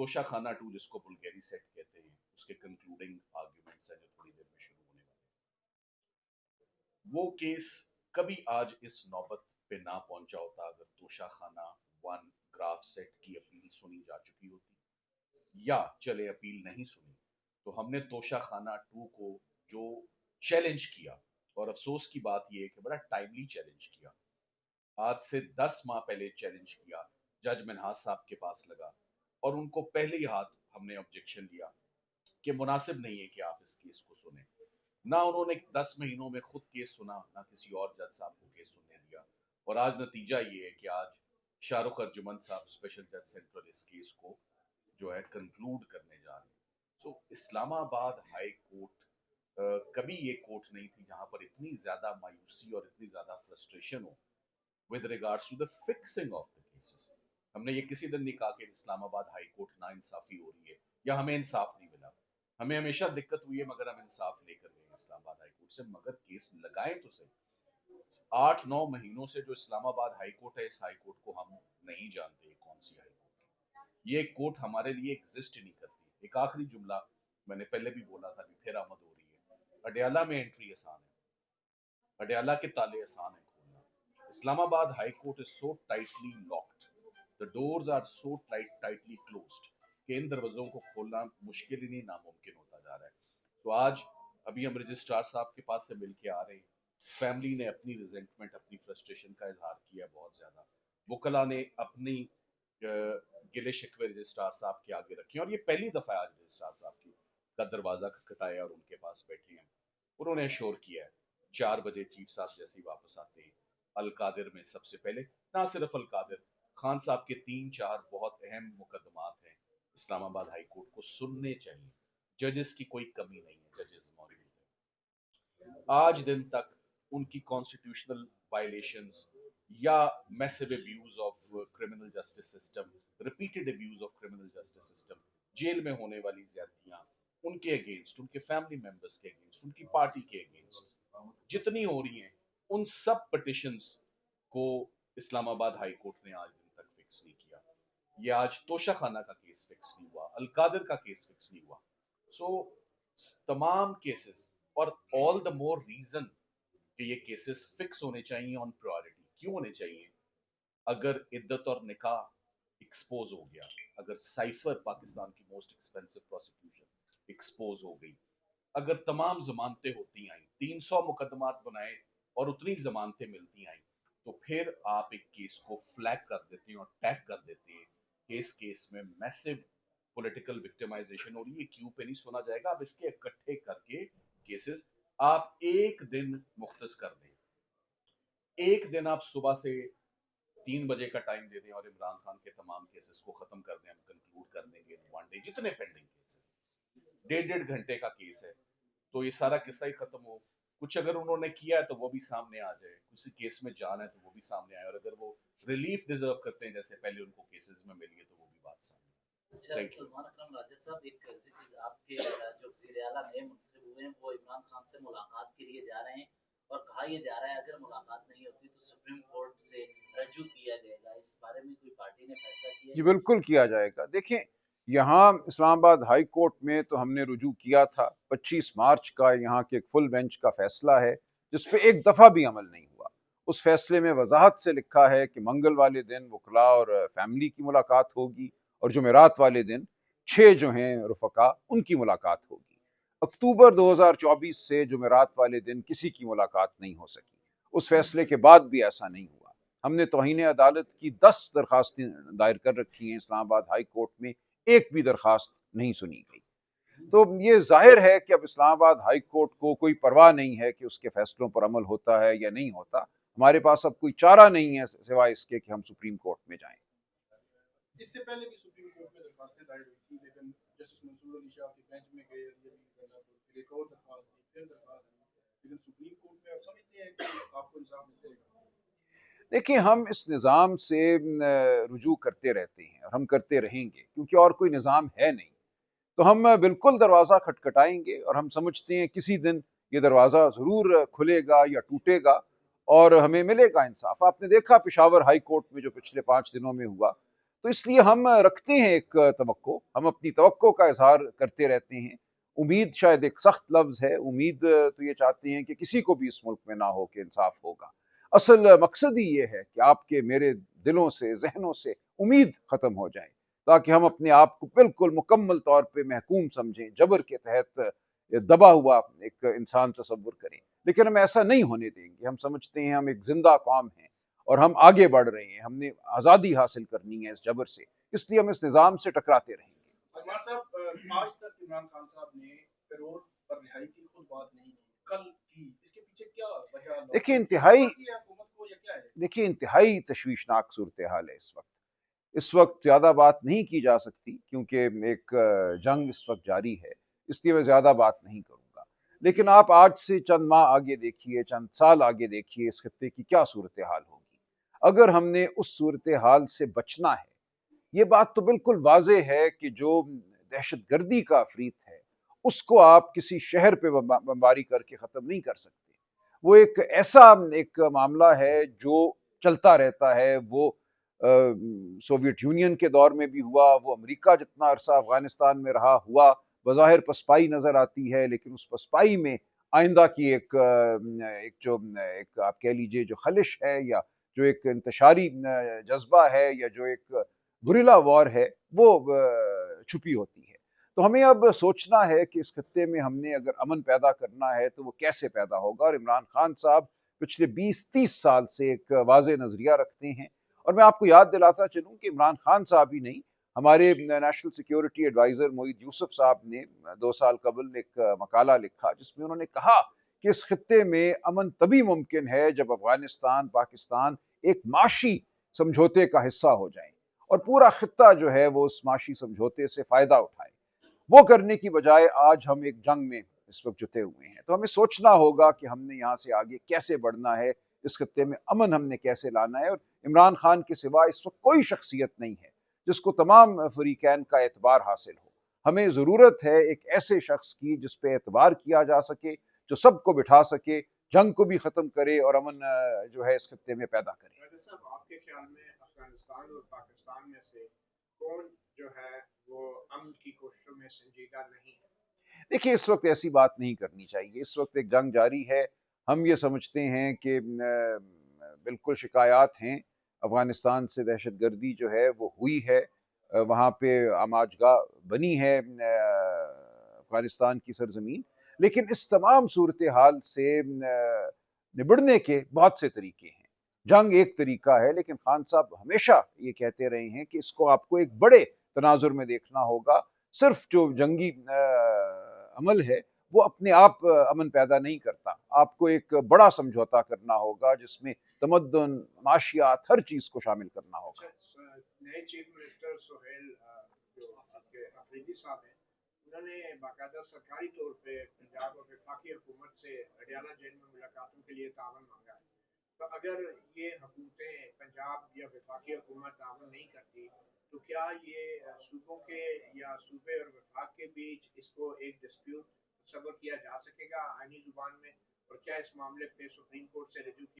توشہ خانہ 2 جس کو بلگیری سیٹ کہتے ہیں، اس کے کنکلوڈنگ آرگیومنٹس ہیں جو تھوڑی دیر میں شروع ہونے والے ہیں۔ وہ کیس کبھی آج اس نوبت پہ نہ پہنچا ہوتا اگر توشہ خانہ 1 گراف سیٹ کی اپیل سنی جا چکی ہوتی، یا چلے اپیل نہیں سنی تو ہم نے توشہ خانہ 2 کو جو چیلنج کیا، اور افسوس کی بات یہ ہے کہ بڑا ٹائملی چیلنج کیا، آج سے 10 ماہ پہلے چیلنج کیا، جج منہاس صاحب کے پاس لگا اور ان کو پہلے ہی ہاتھ ہم نے آبجیکشن دیا کہ مناسب نہیں ہے کہ آپ اس کیس کو سنیں۔ نہ انہوں نے 10 مہینوں میں خود کیس سنا، نہ کسی اور جج صاحب کو کیس سننے دیا، اور آج نتیجہ یہ ہے کہ آج شاہ رخ ارجمن صاحب اسپیشل جج سینٹرل اس کیس کو جو ہے کنکلوڈ کرنے جا رہے ہیں۔ سو اسلام آباد ہائی کورٹ کبھی یہ کورٹ نہیں تھی جہاں پر اتنی زیادہ مایوسی اور اتنی زیادہ frustration who with regards to the fixing of the cases۔ ہم نے یہ کسی دن نہیں کہا کہ اسلام آباد ہائی کورٹ نا انصافی ہو رہی ہے یا ہمیں انصاف نہیں ملا، ہمیں ہمیشہ دقت ہوئی ہے مگر ہم انصاف لے کر گئے اسلام آباد ہائی کورٹ سے، مگر کیس لگائیں تو صحیح۔ 8-9 مہینوں سے جو اسلام آباد ہائی کورٹ ہے، اس ہائی کورٹ کو ہم نہیں جانتے کون سی ہائی کورٹ ہے، یہ کورٹ ہمارے لیے ایگزسٹ ہی نہیں کرتی۔ ایک آخری جملہ میں نے پہلے بھی بولا تھا، پھر آمد ہو رہی ہے، اڈیالہ میں انٹری آسان ہے، اڈیالہ کے تالے آسان ہیں کھولنا۔ اسلام آباد high court is so tightly locked, the doors are so tightly closed کہ ان دروازوں کو کھولنا مشکل ہی نہیں ناممکن ہوتا جا رہا ہے۔ تو آج ابھی ہم رجسٹرار صاحب کے پاس سے مل کے آ رہے ہیں، فیملی نے اپنی ریزنٹمنٹ، اپنی فرسٹریشن کا اظہار کیا بہت زیادہ، وکلا نے اپنی گلے شکوے رجسٹرار صاحب کے آگے رکھے، اور یہ پہلی دفعہ آج رجسٹرار صاحب کا دروازہ کھٹکھٹایا اور ان کے پاس بیٹھے ہیں، انہوں نے شور کیا ہے 4 بجے چیف صاحب جیسے واپس آتے ہیں القادر میں سب سے پہلے، نہ صرف القادر، خان صاحب کے 3-4 بہت اہم مقدمات ہیں اسلام آباد ہائی کورٹ کو سننے چاہیے، ججز کی کوئی کمی نہیں ہے، ججز موجود ہیں، آج دن تک ان کی کانسٹیٹیوشنل وائلیشنز یا massive abuse of criminal justice system, repeated abuse of criminal justice system, jail میں ہونے والی زیادتیاں ان کے اگینسٹ، ان کے فیملی ممبرز کے اگینسٹ، ان کی پارٹی کے اگینسٹ جتنی ہو رہی ہیں، ان سب پٹیشنز کو اسلام آباد ہائی کورٹ نے آج دن تک فکس نہیں کیا۔ یہ آج توشہ خانہ کا کیس فکس نہیں ہوا، القادر کا کیس فکس نہیں ہوا۔ سو تمام کیسز، اور آل دا مور ریزن کہ یہ کیسز فکس ہونے چاہیے آن پرائورٹی۔ کیوں ہونے چاہیے؟ اگر عدت اور نکاح ایکسپوز ہو گیا، اگر سائفر پاکستان کی موسٹ ایکسپینسو پروسیکیوشن ایکسپوز ہو گئی، اگر تمام ضمانتیں ہوتی آئیں، 300 مقدمات بنائے اور اتنی ضمانتیں ملتی آئیں، تو پھر آپ ایک کیس کو فلیگ کر دیتے ہیں اور ٹیگ کر دیتے ہیں کہ اس کیس میں میسو پولیٹیکل وکٹمائزیشن ہو رہی ہے، کیوں پہ نہیں سنا جائے گا۔ اب اس کے اکٹھے کر کے کیسز آپ ایک دن مختص کر دیں، ایک دن آپ صبح سے 3 بجے کا ٹائم دے دیں اور عمران خان کے تمام کیسز کو ختم کر دیں، ہم کنکلوڈ کر دیں گے ون ڈے، جتنے پینڈنگ کیسز، 1.5 گھنٹے کا کیس ہے تو یہ سارا قصہ ہی ختم ہو۔ کچھ اگر انہوں نے کیا ہے تو وہ بھی سامنے آ جائے، کسی کیس میں جان ہے تو وہ بھی سامنے آئے، اور اگر وہ ریلیف ڈیزرو کرتے ہیں جیسے پہلے ان کو کیسز میں ملی ہے تو وہ بھی بات سامنے آئے۔ اچھا سلمان اکرم راجہ صاحب، ایک ذکر آپ کے جو وزیر اعلیٰ نئے منتخب ہوئے ہیں وہ عمران خان سے ملاقات کے لیے جا رہے ہیں، اور کہا یہ جا رہا ہے اگر ملاقات نہیں ہوتی تو سپریم کورٹ سے رجوع کیا جائے گا، اس بارے میں کوئی پارٹی نے فیصلہ کیا؟ جی بالکل کیا جائے گا۔ دیکھیں یہاں اسلام آباد ہائی کورٹ میں تو ہم نے رجوع کیا تھا 25 مارچ کا، یہاں کے ایک فل بینچ کا فیصلہ ہے جس پہ ایک دفعہ بھی عمل نہیں ہوا۔ اس فیصلے میں وضاحت سے لکھا ہے کہ منگل والے دن وکلاء اور فیملی کی ملاقات ہوگی، اور جمعرات والے دن 6 جو ہیں رفقا ان کی ملاقات ہوگی۔ اکتوبر 2024 سے جمعرات والے دن کسی کی ملاقات نہیں ہو سکی۔ اس فیصلے کے بعد بھی ایسا نہیں ہوا۔ ہم نے توہین عدالت کی 10 درخواستیں دائر کر رکھی ہیں اسلام آباد ہائی کورٹ میں، ایک بھی درخواست نہیں سنی گئی۔ تو یہ ظاہر ہے کہ اب اسلام آباد ہائی کورٹ کو کوئی پرواہ نہیں ہے کہ اس کے فیصلوں پر عمل ہوتا ہے یا نہیں ہوتا۔ ہمارے پاس اب کوئی چارہ نہیں ہے سوائے اس کے کہ ہم سپریم کورٹ میں جائیں۔ اس سے پہلے بھی سپریم کورٹ میں درخواستیں دائر ہوئی تھی، لیکن جسٹس منصور علی شاہ کے بینچ میں گئے، پھر ایک اور درخواست دی، پھر درخواست دی، لیکن سپریم کورٹ میں آپ سمجھتے ہیں کہ آپ کو انصاف مل جائے گا؟ دیکھیں ہم اس نظام سے رجوع کرتے رہتے ہیں اور ہم کرتے رہیں گے کیونکہ اور کوئی نظام ہے نہیں، تو ہم بالکل دروازہ کھٹکھٹائیں گے، اور ہم سمجھتے ہیں کسی دن یہ دروازہ ضرور کھلے گا یا ٹوٹے گا اور ہمیں ملے گا انصاف۔ آپ نے دیکھا پشاور ہائی کورٹ میں جو پچھلے 5 دنوں میں ہوا، تو اس لیے ہم رکھتے ہیں ایک توقع، ہم اپنی توقع کا اظہار کرتے رہتے ہیں۔ امید شاید ایک سخت لفظ ہے، امید تو یہ چاہتے ہیں کہ کسی کو بھی اس ملک میں نہ ہو کہ انصاف ہوگا۔ اصل مقصد ہی یہ ہے کہ آپ کے میرے دلوں سے، ذہنوں سے امید ختم ہو جائے، تاکہ ہم اپنے آپ کو بالکل مکمل طور پہ محکوم سمجھیں، جبر کے تحت دبا ہوا ایک انسان تصور کریں۔ لیکن ہم ایسا نہیں ہونے دیں گے۔ ہم سمجھتے ہیں ہم ایک زندہ قوم ہیں اور ہم آگے بڑھ رہے ہیں، ہم نے آزادی حاصل کرنی ہے اس جبر سے، اس لیے ہم اس نظام سے ٹکراتے رہیں گے۔ اجمل صاحب، آج تک عمران خان صاحب نے پیرول پر رہائی کی خود بات نہیں کی، کل کی، اس کے پیچھے کیا وجہ دیکھیے انتہائی حکومت کو یا کیا ہے؟ دیکھیے انتہائی تشویشناک صورتحال ہے اس وقت۔ اس وقت زیادہ بات نہیں کی جا سکتی کیونکہ ایک جنگ اس وقت جاری ہے، اس لیے میں زیادہ بات نہیں کروں گا۔ لیکن آپ آج سے چند ماہ آگے دیکھیے، چند سال آگے دیکھیے، اس خطے کی کیا صورتحال ہوگی۔ اگر ہم نے اس صورتحال سے بچنا ہے، یہ بات تو بالکل واضح ہے کہ جو دہشت گردی کا عفریت ہے اس کو آپ کسی شہر پہ بمباری کر کے ختم نہیں کر سکتے۔ وہ ایک ایسا ایک معاملہ ہے جو چلتا رہتا ہے۔ وہ سوویت یونین کے دور میں بھی ہوا، وہ امریکہ جتنا عرصہ افغانستان میں رہا ہوا۔ بظاہر پسپائی نظر آتی ہے، لیکن اس پسپائی میں آئندہ کی ایک آپ کہہ لیجئے جو خلش ہے، یا جو ایک انتشاری جذبہ ہے، یا جو ایک گریلا وار ہے، وہ چھپی ہوتی ہے۔ تو ہمیں اب سوچنا ہے کہ اس خطے میں ہم نے اگر امن پیدا کرنا ہے تو وہ کیسے پیدا ہوگا۔ اور عمران خان صاحب پچھلے 20-30 سال سے ایک واضح نظریہ رکھتے ہیں، اور میں آپ کو یاد دلاتا چلوں کہ عمران خان صاحب ہی نہیں، ہمارے نیشنل سیکیورٹی ایڈوائزر معید یوسف صاحب نے 2 سال قبل ایک مقالہ لکھا جس میں انہوں نے کہا کہ اس خطے میں امن تبھی ممکن ہے جب افغانستان، پاکستان ایک معاشی سمجھوتے کا حصہ ہو جائیں، اور پورا خطہ جو ہے وہ اس معاشی سمجھوتے سے فائدہ اٹھائے۔ وہ کرنے کی بجائے آج ہم ایک جنگ میں اس وقت جتے ہوئے ہیں۔ تو ہمیں سوچنا ہوگا کہ ہم نے یہاں سے آگے کیسے بڑھنا ہے، اس خطے میں امن ہم نے کیسے لانا ہے۔ اور عمران خان کے سوا اس وقت کوئی شخصیت نہیں ہے جس کو تمام فریقین کا اعتبار حاصل ہو۔ ہمیں ضرورت ہے ایک ایسے شخص کی جس پہ اعتبار کیا جا سکے، جو سب کو بٹھا سکے، جنگ کو بھی ختم کرے اور امن جو ہے اس خطے میں پیدا کرے۔ راجہ صاحب، آپ کے خیال میں افغانستان اور پاکستان میں سے کون جو ہے وہ امن کی کوششوں میں سنجیدہ نہیں ہے؟ دیکھیے اس وقت ایسی بات نہیں کرنی چاہیے۔ اس وقت ایک جنگ جاری ہے، ہم یہ سمجھتے ہیں کہ بالکل شکایات ہیں، افغانستان سے دہشت گردی جو ہے وہ ہوئی ہے، وہاں پہ آماج گاہ بنی ہے افغانستان کی سرزمین، لیکن اس تمام صورتحال سے نبڑنے کے بہت سے طریقے ہیں۔ جنگ ایک طریقہ ہے، لیکن خان صاحب ہمیشہ یہ کہتے رہے ہیں کہ اس کو آپ کو ایک بڑے تناظر میں دیکھنا ہوگا۔ صرف جو جنگی عمل ہے وہ اپنے آپ امن پیدا نہیں کرتا، آپ کو ایک بڑا سمجھوتا کرنا ہوگا جس میں تمدن، معاشیات، ہر چیز کو شامل کرنا ہوگا۔ نئے چیف منسٹر سہیل جو آپ کے افریدی صاحب ہیں، انہوں نے باقاعدہ سرکاری طور پہ پنجاب اور وفاقی حکومت سے اڈیالہ جیل میں ملاقاتوں کے لیے تعاون مانگا ہے۔ تو اگر یہ حکومتیں پنجاب یا وفاقی حکومت تعاون نہیں کرتی تو کیا یہ صوبوں کے یا صوبے اور وفاق کے بیچ اس کو ایک ڈسپیوٹ تصور کیا جا سکے گا آئینی زبان میں، اور کیا اس معاملے پہ سپریم کورٹ سے رجوع